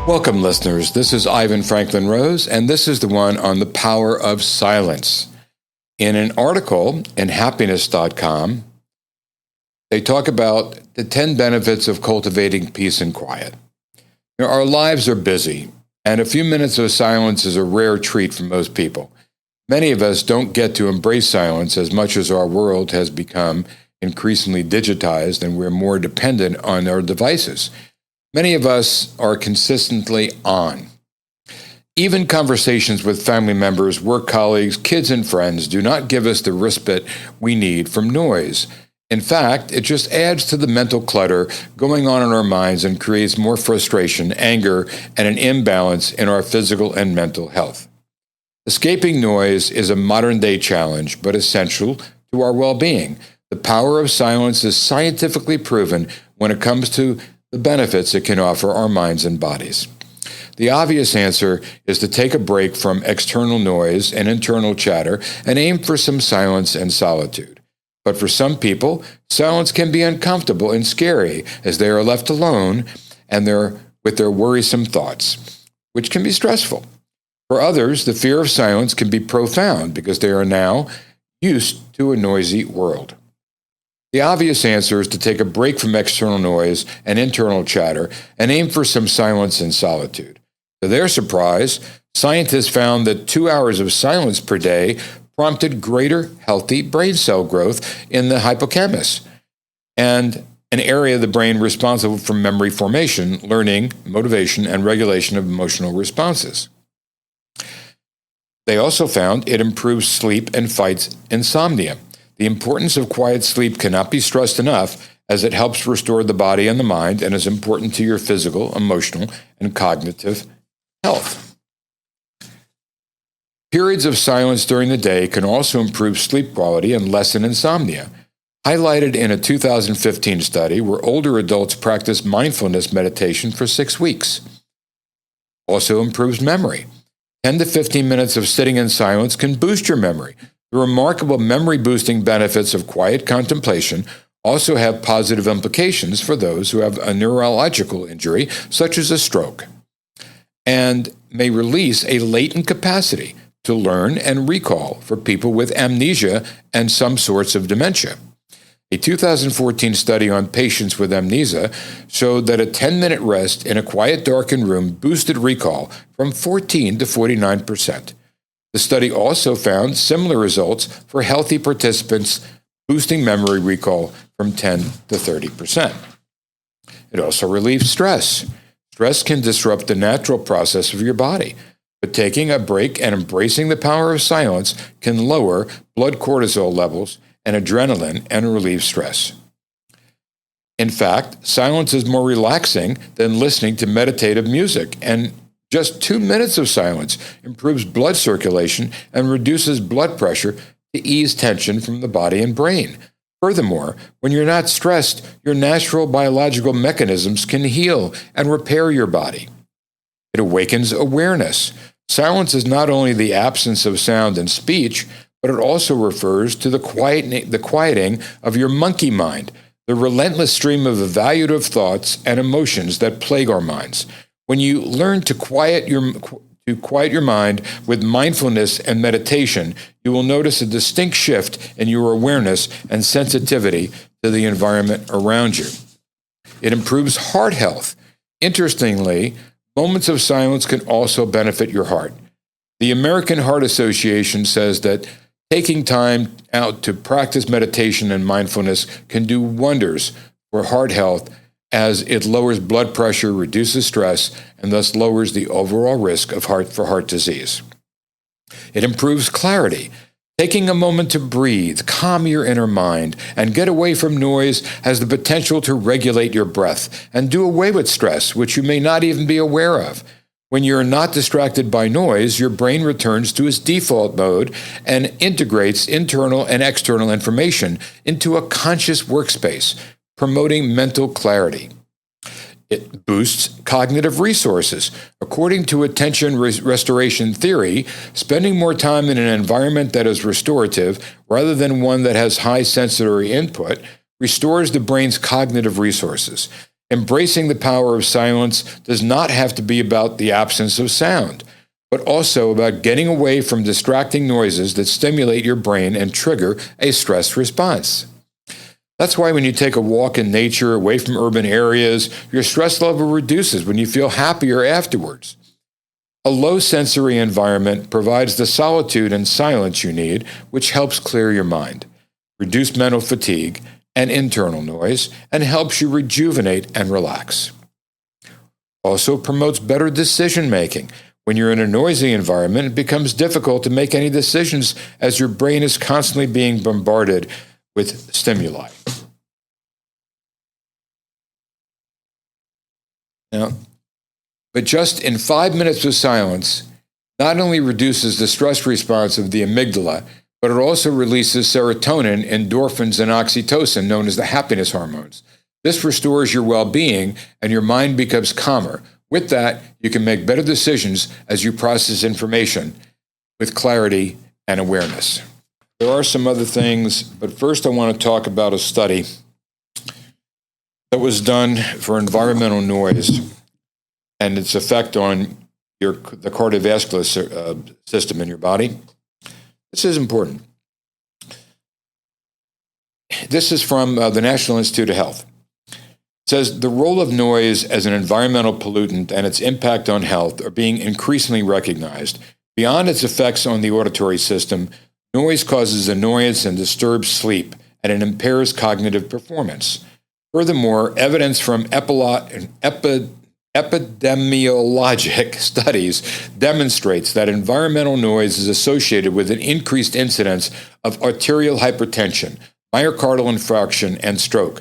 Welcome, listeners. This is Ivan Franklin Rose, and this is the one on the power of silence. In an article in happiness.com, they talk about the 10 benefits of cultivating peace and quiet. Now, our lives are busy, and a few minutes of silence is a rare treat for most people. Many of us don't get to embrace silence as much as our world has become increasingly digitized and we're more dependent on our devices. Many of us are consistently on. Even conversations with family members, work colleagues, kids, and friends do not give us the respite we need from noise. In fact, it just adds to the mental clutter going on in our minds and creates more frustration, anger, and an imbalance in our physical and mental health. Escaping noise is a modern-day challenge, but essential to our well-being. The power of silence is scientifically proven when it comes to the benefits it can offer our minds and bodies. The obvious answer is to take a break from external noise and internal chatter and aim for some silence and solitude. But for some people, silence can be uncomfortable and scary as they are left alone and with their worrisome thoughts, which can be stressful. For others, the fear of silence can be profound because they are now used to a noisy world. The obvious answer is to take a break from external noise and internal chatter and aim for some silence and solitude. To their surprise, scientists found that 2 hours of silence per day prompted greater healthy brain cell growth in the hippocampus, and an area of the brain responsible for memory formation, learning, motivation, and regulation of emotional responses. They also found it improves sleep and fights insomnia. The importance of quiet sleep cannot be stressed enough, as it helps restore the body and the mind and is important to your physical, emotional, and cognitive health. Periods of silence during the day can also improve sleep quality and lessen insomnia. Highlighted in a 2015 study where older adults practiced mindfulness meditation for 6 weeks. Also improves memory. 10 to 15 minutes of sitting in silence can boost your memory. The remarkable memory-boosting benefits of quiet contemplation also have positive implications for those who have a neurological injury, such as a stroke, and may release a latent capacity to learn and recall for people with amnesia and some sorts of dementia. A 2014 study on patients with amnesia showed that a 10-minute rest in a quiet, darkened room boosted recall from 14 to 49%. The study also found similar results for healthy participants, boosting memory recall from 10 to 30%. It also relieves stress. Stress can disrupt the natural process of your body, but taking a break and embracing the power of silence can lower blood cortisol levels and adrenaline and relieve stress. In fact, silence is more relaxing than listening to meditative music, and just 2 minutes of silence improves blood circulation and reduces blood pressure to ease tension from the body and brain. Furthermore, when you're not stressed, your natural biological mechanisms can heal and repair your body. It awakens awareness. Silence is not only the absence of sound and speech, but it also refers to the quieting of your monkey mind, the relentless stream of evaluative thoughts and emotions that plague our minds. When you learn to quiet your mind with mindfulness and meditation, you will notice a distinct shift in your awareness and sensitivity to the environment around you. It improves heart health. Interestingly, moments of silence can also benefit your heart. The American Heart Association says that taking time out to practice meditation and mindfulness can do wonders for heart health, as it lowers blood pressure, reduces stress, and thus lowers the overall risk of heart disease. It improves clarity. Taking a moment to breathe, calm your inner mind, and get away from noise has the potential to regulate your breath and do away with stress, which you may not even be aware of. When you're not distracted by noise, your brain returns to its default mode and integrates internal and external information into a conscious workspace, promoting mental clarity. It boosts cognitive resources. According to attention restoration theory, spending more time in an environment that is restorative rather than one that has high sensory input restores the brain's cognitive resources. Embracing the power of silence does not have to be about the absence of sound, but also about getting away from distracting noises that stimulate your brain and trigger a stress response. That's why when you take a walk in nature away from urban areas, your stress level reduces when you feel happier afterwards. A low-sensory environment provides the solitude and silence you need, which helps clear your mind, reduce mental fatigue and internal noise, and helps you rejuvenate and relax. Also promotes better decision-making. When you're in a noisy environment, it becomes difficult to make any decisions as your brain is constantly being bombarded with stimuli. Now, but just in 5 minutes of silence, not only reduces the stress response of the amygdala, but it also releases serotonin, endorphins, and oxytocin, known as the happiness hormones. This restores your well-being, and your mind becomes calmer. With that, you can make better decisions as you process information with clarity and awareness. There are some other things, but first I want to talk about a study that was done for environmental noise and its effect on the cardiovascular system in your body. This is important. This is from the National Institute of Health. It says the role of noise as an environmental pollutant and its impact on health are being increasingly recognized. Beyond its effects on the auditory system, noise causes annoyance and disturbs sleep, and it impairs cognitive performance. Furthermore, evidence from epidemiologic studies demonstrates that environmental noise is associated with an increased incidence of arterial hypertension, myocardial infarction, and stroke.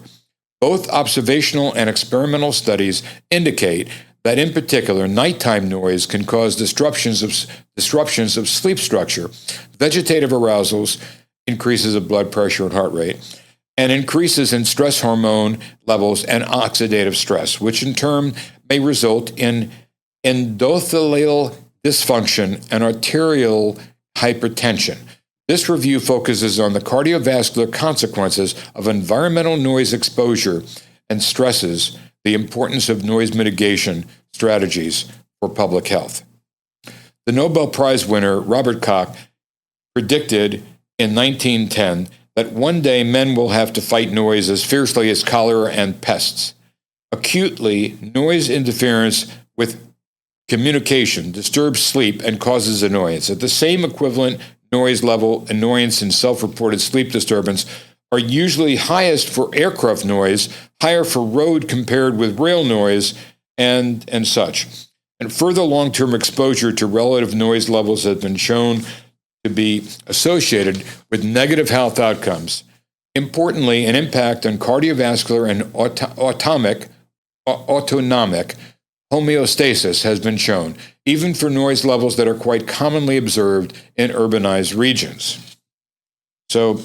Both observational and experimental studies indicate that, in particular, nighttime noise can cause disruptions of sleep structure, vegetative arousals, increases of blood pressure and heart rate, and increases in stress hormone levels and oxidative stress, which in turn may result in endothelial dysfunction and arterial hypertension. This review focuses on the cardiovascular consequences of environmental noise exposure and stresses the importance of noise mitigation strategies for public health. The Nobel Prize winner Robert Koch predicted in 1910 that one day men will have to fight noise as fiercely as cholera and pests. Acutely, noise interference with communication disturbs sleep and causes annoyance. At the same equivalent noise level, annoyance and self-reported sleep disturbance are usually highest for aircraft noise, higher for road compared with rail noise, and such. And further long-term exposure to relative noise levels has been shown to be associated with negative health outcomes. Importantly, an impact on cardiovascular and autonomic homeostasis has been shown, even for noise levels that are quite commonly observed in urbanized regions. So,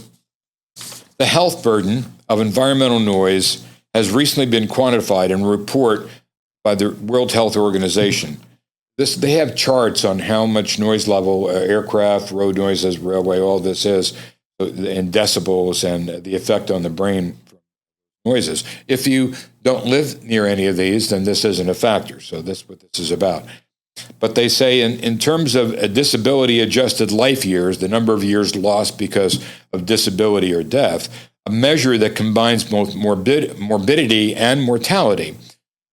the health burden of environmental noise has recently been quantified in a report by the World Health Organization. They have charts on how much noise level aircraft, road noises, railway, all this is, in decibels, and the effect on the brain from noises. If you don't live near any of these, then this isn't a factor. So that's what this is about. But they say in terms of a disability-adjusted life years, the number of years lost because of disability or death, a measure that combines both morbidity and mortality.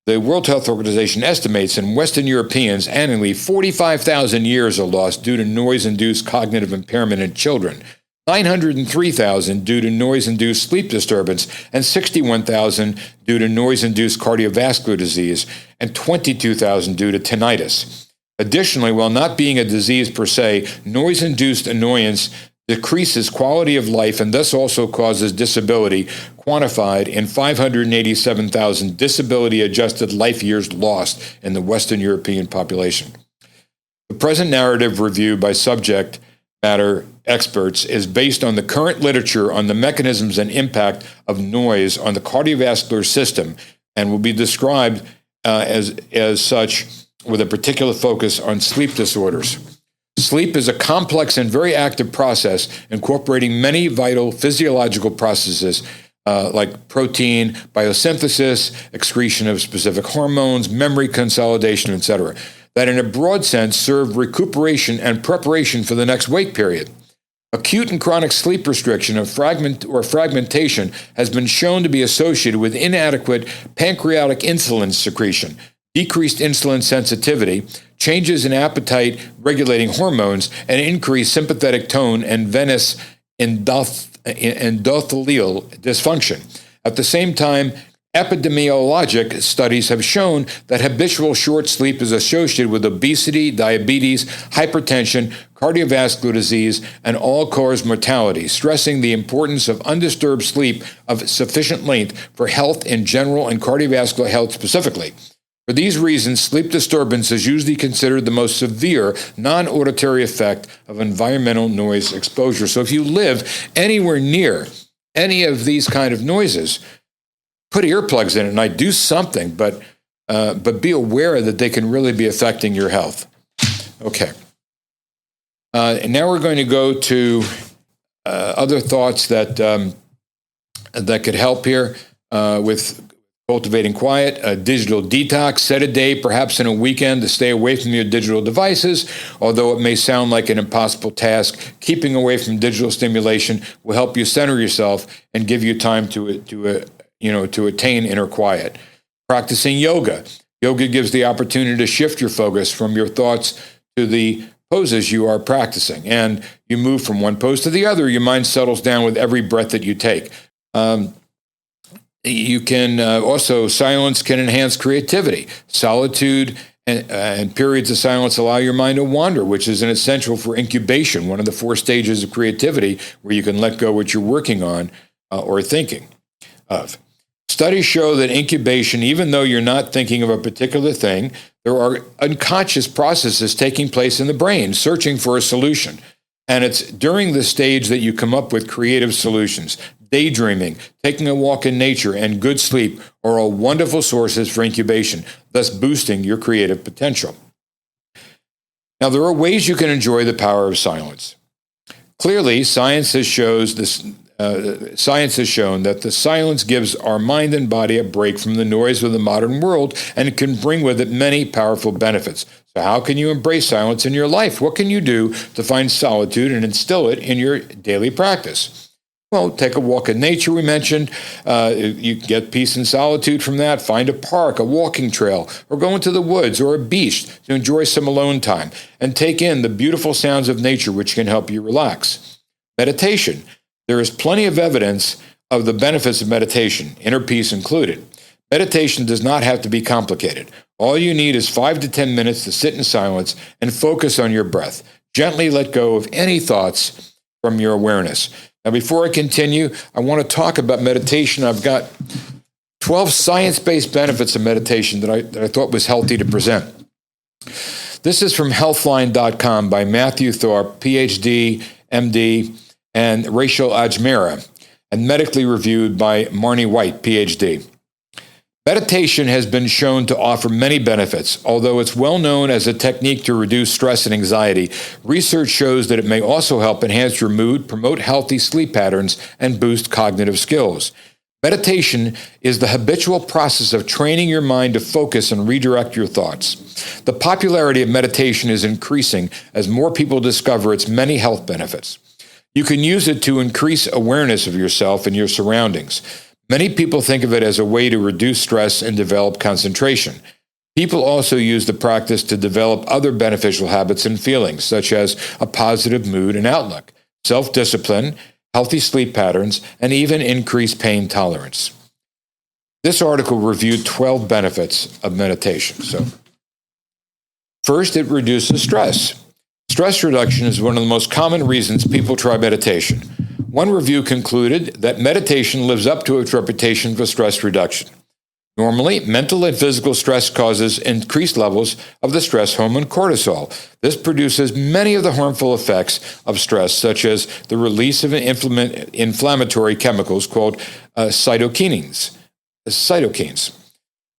The World Health Organization estimates in Western Europeans annually 45,000 years are lost due to noise-induced cognitive impairment in children, 903,000 due to noise-induced sleep disturbance, and 61,000 due to noise-induced cardiovascular disease, and 22,000 due to tinnitus. Additionally, while not being a disease per se, noise-induced annoyance decreases quality of life and thus also causes disability, quantified in 587,000 disability-adjusted life years lost in the Western European population. The present narrative review by subject matter experts is based on the current literature on the mechanisms and impact of noise on the cardiovascular system and will be described as such with a particular focus on sleep disorders. Sleep is a complex and very active process incorporating many vital physiological processes like protein biosynthesis, excretion of specific hormones, memory consolidation, etc., that in a broad sense serve recuperation and preparation for the next wake period. Acute and chronic sleep restriction of fragmentation has been shown to be associated with inadequate pancreatic insulin secretion, decreased insulin sensitivity, changes in appetite regulating hormones, and increased sympathetic tone and venous endothelial dysfunction. At the same time, epidemiologic studies have shown that habitual short sleep is associated with obesity, diabetes, hypertension, cardiovascular disease, and all-cause mortality, stressing the importance of undisturbed sleep of sufficient length for health in general and cardiovascular health specifically. For these reasons, sleep disturbance is usually considered the most severe non-auditory effect of environmental noise exposure. So if you live anywhere near any of these kind of noises, put earplugs in it and do something, but be aware that they can really be affecting your health. Okay. And now we're going to go to other thoughts that could help here with cultivating quiet. A digital detox, set a day, perhaps in a weekend, to stay away from your digital devices. Although it may sound like an impossible task, keeping away from digital stimulation will help you center yourself and give you time to attain inner quiet. Practicing yoga. Yoga gives the opportunity to shift your focus from your thoughts to the poses you are practicing. And you move from one pose to the other. Your mind settles down with every breath that you take. You can also, silence can enhance creativity. Solitude and periods of silence allow your mind to wander, which is an essential for incubation, one of the 4 stages of creativity where you can let go what you're working on or thinking of. Studies show that incubation, even though you're not thinking of a particular thing, there are unconscious processes taking place in the brain searching for a solution. And it's during this stage that you come up with creative solutions. Daydreaming, taking a walk in nature, and good sleep are all wonderful sources for incubation, thus boosting your creative potential. Now, there are ways you can enjoy the power of silence. Clearly, science has shown that the silence gives our mind and body a break from the noise of the modern world, and it can bring with it many powerful benefits. So how can you embrace silence in your life? What can you do to find solitude and instill it in your daily practice? Well, take a walk in nature, we mentioned. You get peace and solitude from that. Find a park, a walking trail, or go into the woods or a beach to enjoy some alone time and take in the beautiful sounds of nature, which can help you relax. Meditation. There is plenty of evidence of the benefits of meditation, inner peace included. Meditation does not have to be complicated. All you need is 5 to 10 minutes to sit in silence and focus on your breath. Gently let go of any thoughts from your awareness. Now, before I continue, I want to talk about meditation. I've got 12 science-based benefits of meditation that I thought was healthy to present. This is from healthline.com by Matthew Thorpe, PhD, MD, and Rachel Ajmera, and medically reviewed by Marnie White, PhD. Meditation has been shown to offer many benefits. Although it's well known as a technique to reduce stress and anxiety, research shows that it may also help enhance your mood, promote healthy sleep patterns, and boost cognitive skills. Meditation is the habitual process of training your mind to focus and redirect your thoughts. The popularity of meditation is increasing as more people discover its many health benefits. You can use it to increase awareness of yourself and your surroundings. Many people think of it as a way to reduce stress and develop concentration. People also use the practice to develop other beneficial habits and feelings, such as a positive mood and outlook, self-discipline, healthy sleep patterns, and even increased pain tolerance. This article reviewed 12 benefits of meditation. So, first, it reduces stress. Stress reduction is one of the most common reasons people try meditation. One review concluded that meditation lives up to its reputation for stress reduction. Normally, mental and physical stress causes increased levels of the stress hormone cortisol. This produces many of the harmful effects of stress, such as the release of inflammatory chemicals called cytokines.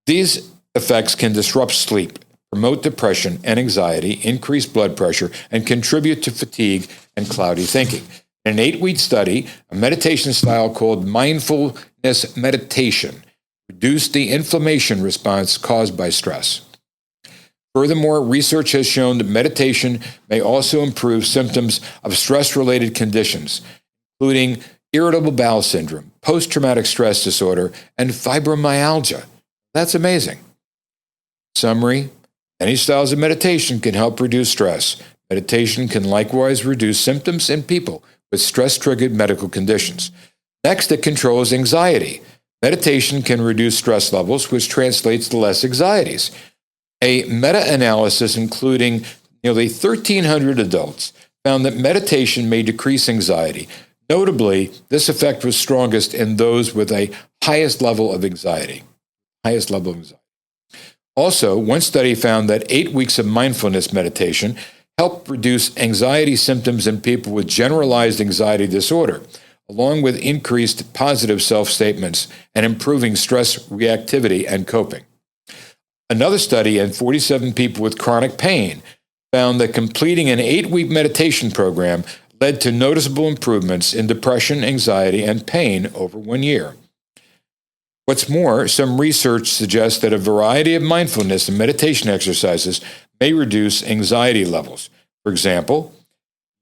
These effects can disrupt sleep, promote depression and anxiety, increase blood pressure, and contribute to fatigue and cloudy thinking. In an 8-week study, a meditation style called mindful mindfulness meditation reduced the inflammation response caused by stress. Furthermore, research has shown that meditation may also improve symptoms of stress-related conditions, including irritable bowel syndrome, post-traumatic stress disorder, and fibromyalgia. That's amazing. Summary: many styles of meditation can help reduce stress. Meditation can likewise reduce symptoms in people with stress-triggered medical conditions. Next, it controls anxiety. Meditation can reduce stress levels, which translates to less anxieties. A meta-analysis including nearly 1,300 adults found that meditation may decrease anxiety. Notably, this effect was strongest in those with a highest level of anxiety. Also, one study found that 8 weeks of mindfulness meditation helped reduce anxiety symptoms in people with generalized anxiety disorder, along with increased positive self-statements and improving stress reactivity and coping. Another study in 47 people with chronic pain found that completing an 8-week meditation program led to noticeable improvements in depression, anxiety, and pain over 1 year. What's more, some research suggests that a variety of mindfulness and meditation exercises may reduce anxiety levels. For example,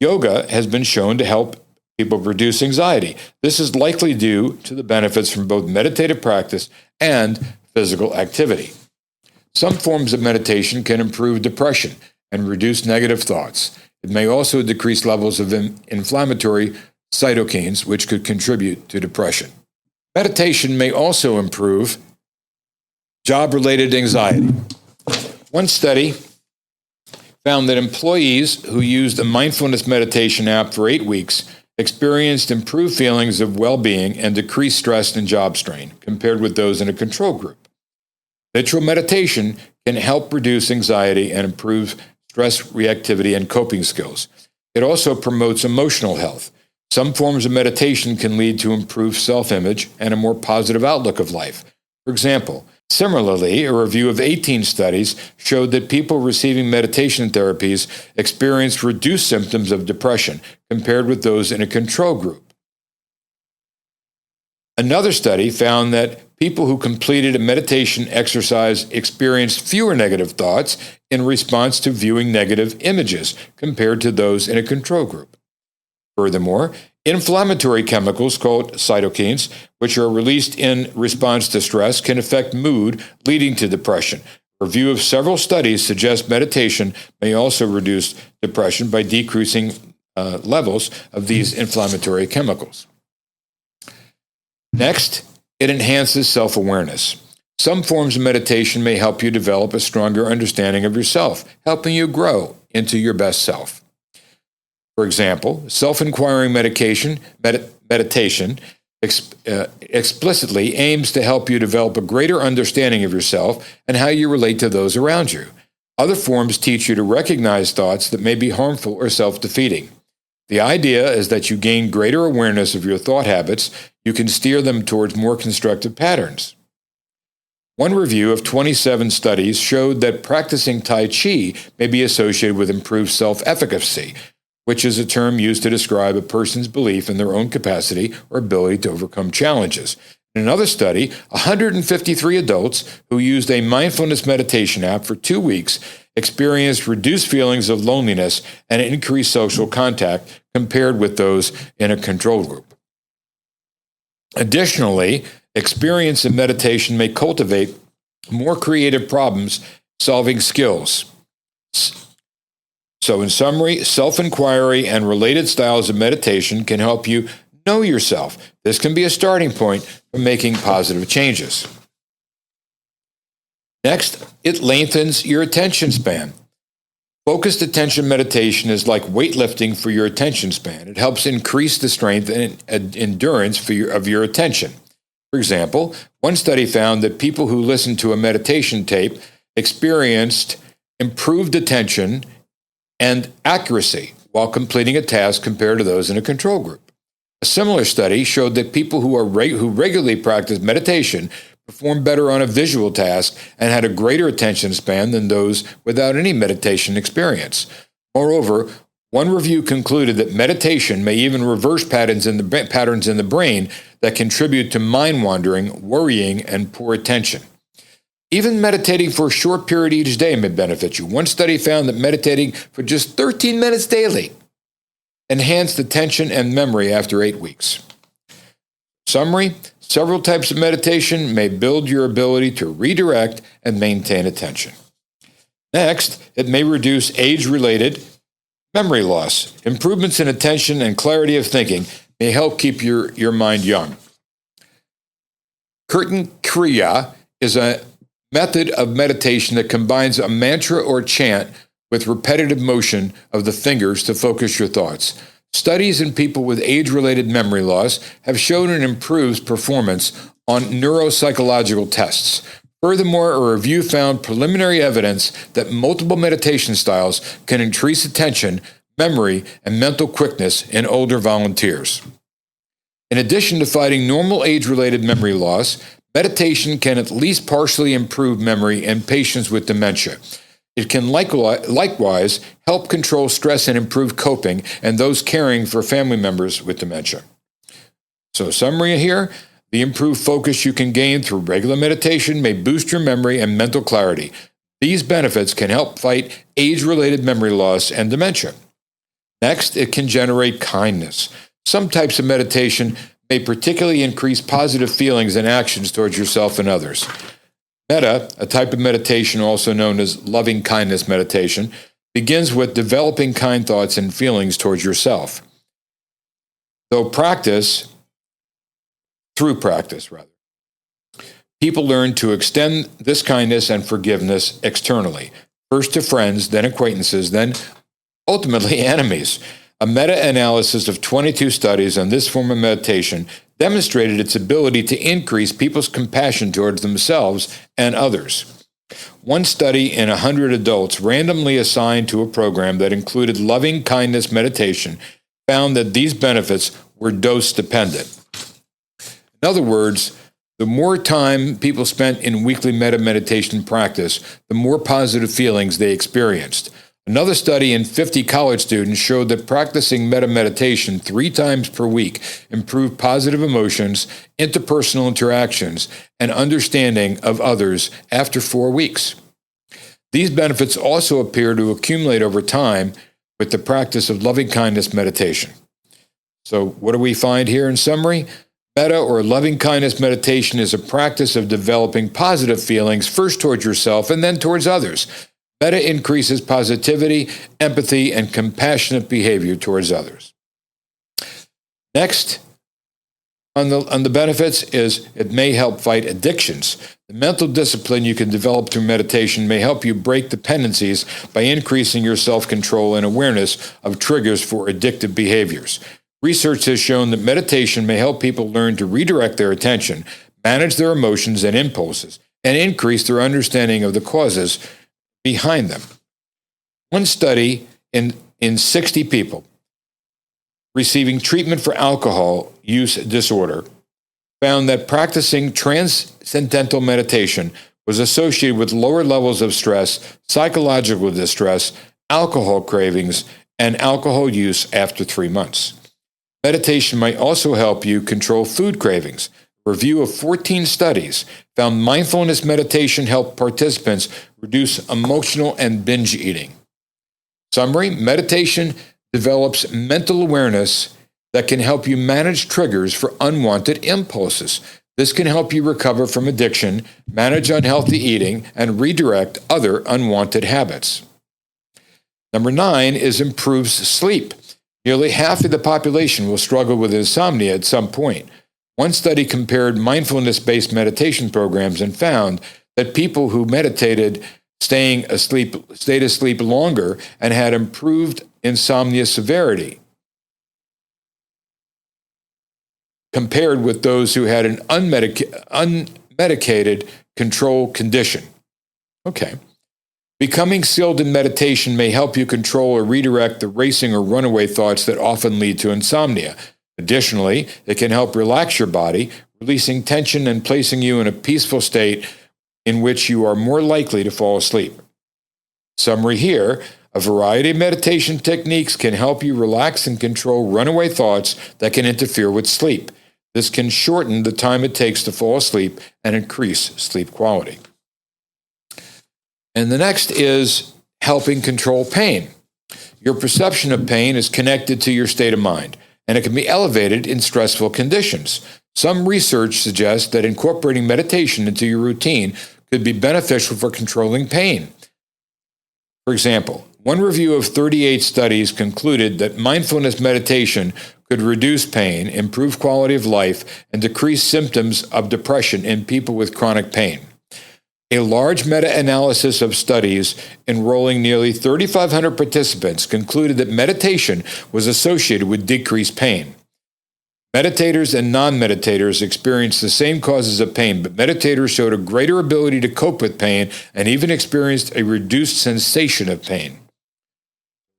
yoga has been shown to help people reduce anxiety. This is likely due to the benefits from both meditative practice and physical activity. Some forms of meditation can improve depression and reduce negative thoughts. It may also decrease levels of inflammatory cytokines, which could contribute to depression. Meditation may also improve job-related anxiety. One study found that employees who used a mindfulness meditation app for 8 weeks experienced improved feelings of well-being and decreased stress and job strain compared with those in a control group. Habitual meditation can help reduce anxiety and improve stress reactivity and coping skills. It also promotes emotional health. Some forms of meditation can lead to improved self-image and a more positive outlook of life. For example, similarly, a review of 18 studies showed that people receiving meditation therapies experienced reduced symptoms of depression compared with those in a control group. Another study found that people who completed a meditation exercise experienced fewer negative thoughts in response to viewing negative images compared to those in a control group. Furthermore, inflammatory chemicals called cytokines, which are released in response to stress, can affect mood, leading to depression. A review of several studies suggests meditation may also reduce depression by decreasing levels of these inflammatory chemicals. Next, it enhances self-awareness. Some forms of meditation may help you develop a stronger understanding of yourself, helping you grow into your best self. For example, self-inquiring meditation explicitly aims to help you develop a greater understanding of yourself and how you relate to those around you. Other forms teach you to recognize thoughts that may be harmful or self-defeating. The idea is that you gain greater awareness of your thought habits. You can steer them towards more constructive patterns. One review of 27 studies showed that practicing Tai Chi may be associated with improved self-efficacy, which is a term used to describe a person's belief in their own capacity or ability to overcome challenges. In another study, 153 adults who used a mindfulness meditation app for 2 weeks experienced reduced feelings of loneliness and increased social contact compared with those in a control group. Additionally, experience in meditation may cultivate more creative problem-solving skills. So in summary, self-inquiry and related styles of meditation can help you know yourself. This can be a starting point for making positive changes. Next, it lengthens your attention span. Focused attention meditation is like weightlifting for your attention span. It helps increase the strength and endurance of your attention. For example, one study found that people who listened to a meditation tape experienced improved attention and accuracy while completing a task compared to those in a control group. A similar study showed that people who regularly practice meditation performed better on a visual task and had a greater attention span than those without any meditation experience. Moreover, one review concluded that meditation may even reverse patterns in the brain that contribute to mind wandering, worrying, and poor attention. Even meditating for a short period each day may benefit you. One study found that meditating for just 13 minutes daily enhanced attention and memory after 8 weeks. Summary: several types of meditation may build your ability to redirect and maintain attention. Next, it may reduce age-related memory loss. Improvements in attention and clarity of thinking may help keep your mind young. Kirtan Kriya is a method of meditation that combines a mantra or chant with repetitive motion of the fingers to focus your thoughts. Studies in people with age-related memory loss have shown it improves performance on neuropsychological tests. Furthermore, a review found preliminary evidence that multiple meditation styles can increase attention, memory, and mental quickness in older volunteers. In addition to fighting normal age-related memory loss, meditation can at least partially improve memory in patients with dementia. It can likewise help control stress and improve coping in those caring for family members with dementia. So, summary here: the improved focus you can gain through regular meditation may boost your memory and mental clarity. These benefits can help fight age-related memory loss and dementia. Next, it can generate kindness. Some types of meditation may particularly increase positive feelings and actions towards yourself and others. Metta, a type of meditation also known as loving kindness meditation, begins with developing kind thoughts and feelings towards yourself. Through practice, people learn to extend this kindness and forgiveness externally, first to friends, then acquaintances, then ultimately enemies. A meta-analysis of 22 studies on this form of meditation demonstrated its ability to increase people's compassion towards themselves and others. One study in 100 adults randomly assigned to a program that included loving kindness meditation found that these benefits were dose-dependent. In other words, the more time people spent in weekly meditation practice, the more positive feelings they experienced. Another study in 50 college students showed that practicing meditation 3 times per week improved positive emotions, interpersonal interactions, and understanding of others after 4 weeks. These benefits also appear to accumulate over time with the practice of loving kindness meditation. So what do we find here in summary? Metta or loving kindness meditation is a practice of developing positive feelings first towards yourself and then towards others. Metta increases positivity, empathy, and compassionate behavior towards others. Next, on the benefits is it may help fight addictions. The mental discipline you can develop through meditation may help you break dependencies by increasing your self-control and awareness of triggers for addictive behaviors. Research has shown that meditation may help people learn to redirect their attention, manage their emotions and impulses, and increase their understanding of the causes behind them. One study in 60 people receiving treatment for alcohol use disorder found that practicing transcendental meditation was associated with lower levels of stress, psychological distress, alcohol cravings, and alcohol use after 3 months. Meditation might also help you control food cravings. A review of 14 studies found mindfulness meditation helped participants reduce emotional and binge eating. Summary: meditation develops mental awareness that can help you manage triggers for unwanted impulses. This can help you recover from addiction, manage unhealthy eating, and redirect other unwanted habits. Number 9 is improves sleep. Nearly half of the population will struggle with insomnia at some point. One study compared mindfulness-based meditation programs and found that people who meditated stayed asleep longer and had improved insomnia severity compared with those who had an unmedicated control condition. Okay. Becoming skilled in meditation may help you control or redirect the racing or runaway thoughts that often lead to insomnia. Additionally, it can help relax your body, releasing tension and placing you in a peaceful state in which you are more likely to fall asleep. Summary here: a variety of meditation techniques can help you relax and control runaway thoughts that can interfere with sleep. This can shorten the time it takes to fall asleep and increase sleep quality. And the next is helping control pain. Your perception of pain is connected to your state of mind, and it can be elevated in stressful conditions. Some research suggests that incorporating meditation into your routine could be beneficial for controlling pain. For example, one review of 38 studies concluded that mindfulness meditation could reduce pain, improve quality of life, and decrease symptoms of depression in people with chronic pain. A large meta-analysis of studies enrolling nearly 3,500 participants concluded that meditation was associated with decreased pain. Meditators and non-meditators experienced the same causes of pain, but meditators showed a greater ability to cope with pain and even experienced a reduced sensation of pain.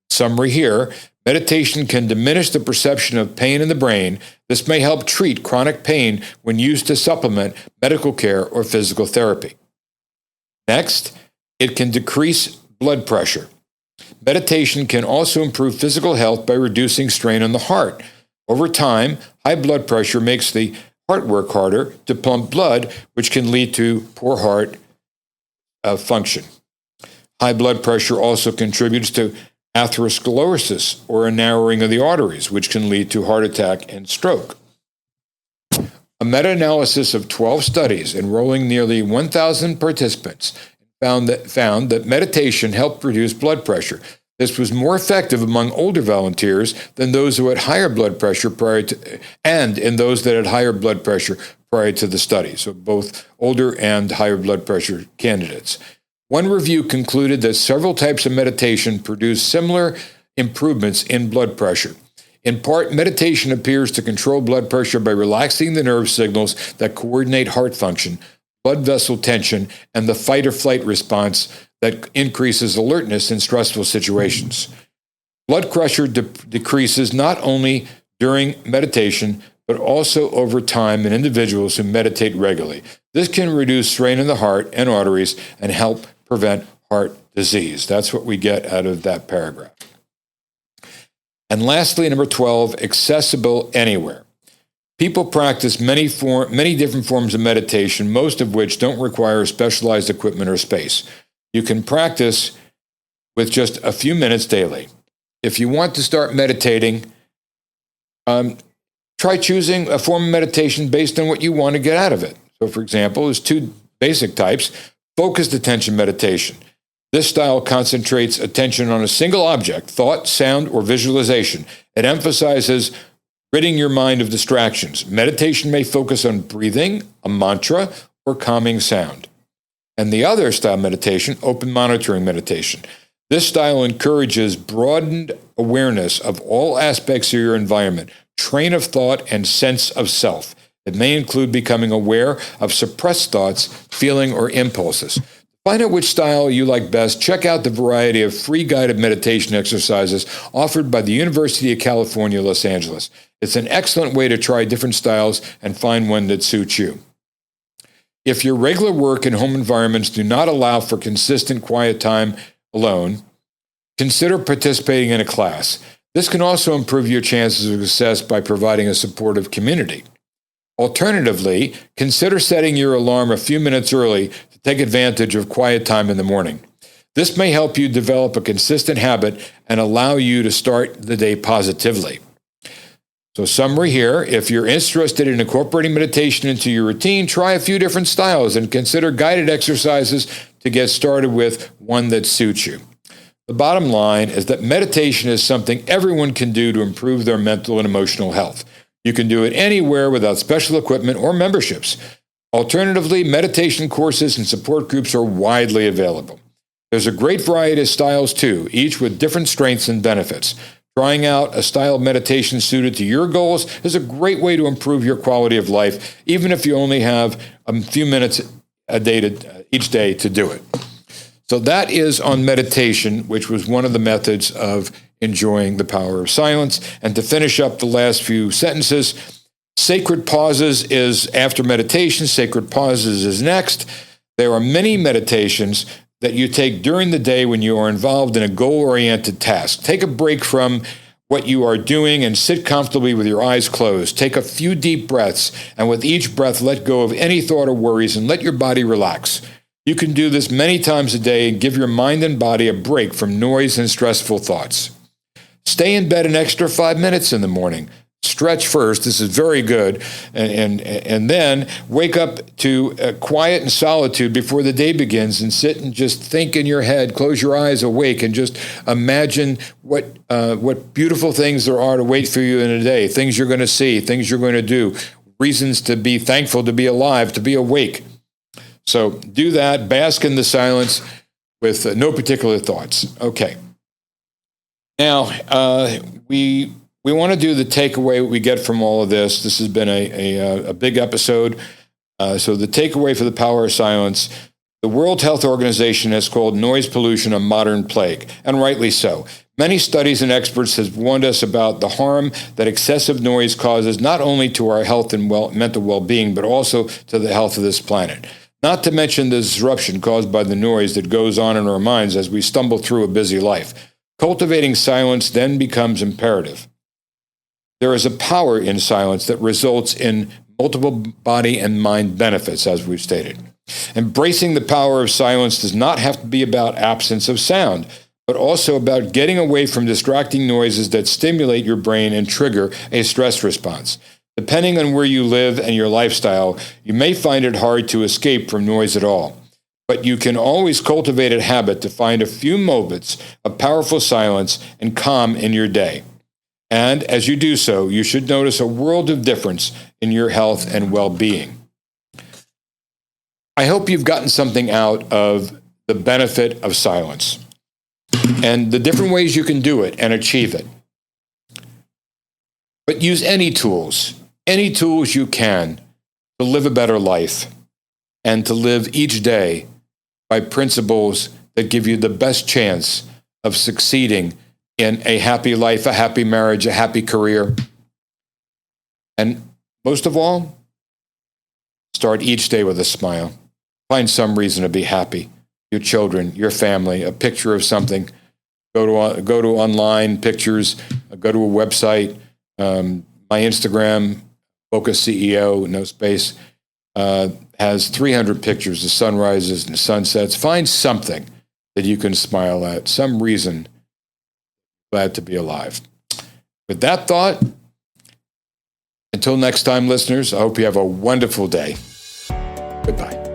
Summary here, meditation can diminish the perception of pain in the brain. This may help treat chronic pain when used to supplement medical care or physical therapy. Next, it can decrease blood pressure. Meditation can also improve physical health by reducing strain on the heart. Over time, high blood pressure makes the heart work harder to pump blood, which can lead to poor heart function. High blood pressure also contributes to atherosclerosis, or a narrowing of the arteries, which can lead to heart attack and stroke. A meta-analysis of 12 studies enrolling nearly 1,000 participants found that meditation helped reduce blood pressure. This was more effective among older volunteers than those who had higher blood pressure and in those that had higher blood pressure prior to the study, so both older and higher blood pressure candidates. One review concluded that several types of meditation produce similar improvements in blood pressure. In part, meditation appears to control blood pressure by relaxing the nerve signals that coordinate heart function, blood vessel tension, and the fight-or-flight response that increases alertness in stressful situations. Blood pressure decreases not only during meditation, but also over time in individuals who meditate regularly. This can reduce strain in the heart and arteries and help prevent heart disease. That's what we get out of that paragraph. And lastly, number 12, accessible anywhere. People practice many different forms of meditation, most of which don't require specialized equipment or space. You can practice with just a few minutes daily. If you want to start meditating, try choosing a form of meditation based on what you want to get out of it. So, for example, there's two basic types. Focused attention meditation. This style concentrates attention on a single object, thought, sound, or visualization. It emphasizes ridding your mind of distractions. Meditation may focus on breathing, a mantra, or calming sound. And the other style meditation, open monitoring meditation. This style encourages broadened awareness of all aspects of your environment, train of thought, and sense of self. It may include becoming aware of suppressed thoughts, feeling, or impulses. Find out which style you like best. Check out the variety of free guided meditation exercises offered by the University of California, Los Angeles. It's an excellent way to try different styles and find one that suits you. If your regular work and home environments do not allow for consistent quiet time alone, consider participating in a class. This can also improve your chances of success by providing a supportive community. Alternatively, consider setting your alarm a few minutes early to take advantage of quiet time in the morning. This may help you develop a consistent habit and allow you to start the day positively. So, summary here, if you're interested in incorporating meditation into your routine, try a few different styles and consider guided exercises to get started with one that suits you. The bottom line is that meditation is something everyone can do to improve their mental and emotional health. You can do it anywhere without special equipment or memberships. Alternatively, meditation courses and support groups are widely available. There's a great variety of styles too, each with different strengths and benefits. Trying out a style of meditation suited to your goals is a great way to improve your quality of life, even if you only have a few minutes each day to do it. So that is on meditation, which was one of the methods of enjoying the power of silence. And to finish up the last few sentences, sacred pauses is after meditation, sacred pauses is next. There are many meditations that you take during the day when you are involved in a goal-oriented task. Take a break from what you are doing and sit comfortably with your eyes closed. Take a few deep breaths, and with each breath, let go of any thought or worries and let your body relax. You can do this many times a day and give your mind and body a break from noise and stressful thoughts. Stay in bed an extra 5 minutes in the morning. Stretch first. This is very good. And then wake up to quiet and solitude before the day begins and sit and just think in your head. Close your eyes, awake, and just imagine what beautiful things there are to wait for you in a day, things you're going to see, things you're going to do, reasons to be thankful, to be alive, to be awake. So do that. Bask in the silence with no particular thoughts. Okay. Now, we want to do the takeaway we get from all of this. This has been a big episode. So the takeaway for the Power of Silence, the World Health Organization has called noise pollution a modern plague, and rightly so. Many studies and experts have warned us about the harm that excessive noise causes not only to our health and mental well-being, but also to the health of this planet. Not to mention the disruption caused by the noise that goes on in our minds as we stumble through a busy life. Cultivating silence then becomes imperative. There is a power in silence that results in multiple body and mind benefits, as we've stated. Embracing the power of silence does not have to be about absence of sound, but also about getting away from distracting noises that stimulate your brain and trigger a stress response. Depending on where you live and your lifestyle, you may find it hard to escape from noise at all. But you can always cultivate a habit to find a few moments of powerful silence and calm in your day. And as you do so, you should notice a world of difference in your health and well-being. I hope you've gotten something out of the benefit of silence and the different ways you can do it and achieve it. But use any tools you can to live a better life and to live each day by principles that give you the best chance of succeeding in a happy life, a happy marriage, a happy career. And most of all, start each day with a smile. Find some reason to be happy. Your children, your family, a picture of something. Go to online pictures, go to a website. My Instagram, Focus CEO, no space, has 300 pictures of sunrises and sunsets. Find something that you can smile at, some reason glad to be alive. With that thought, until next time, listeners, I hope you have a wonderful day. Goodbye.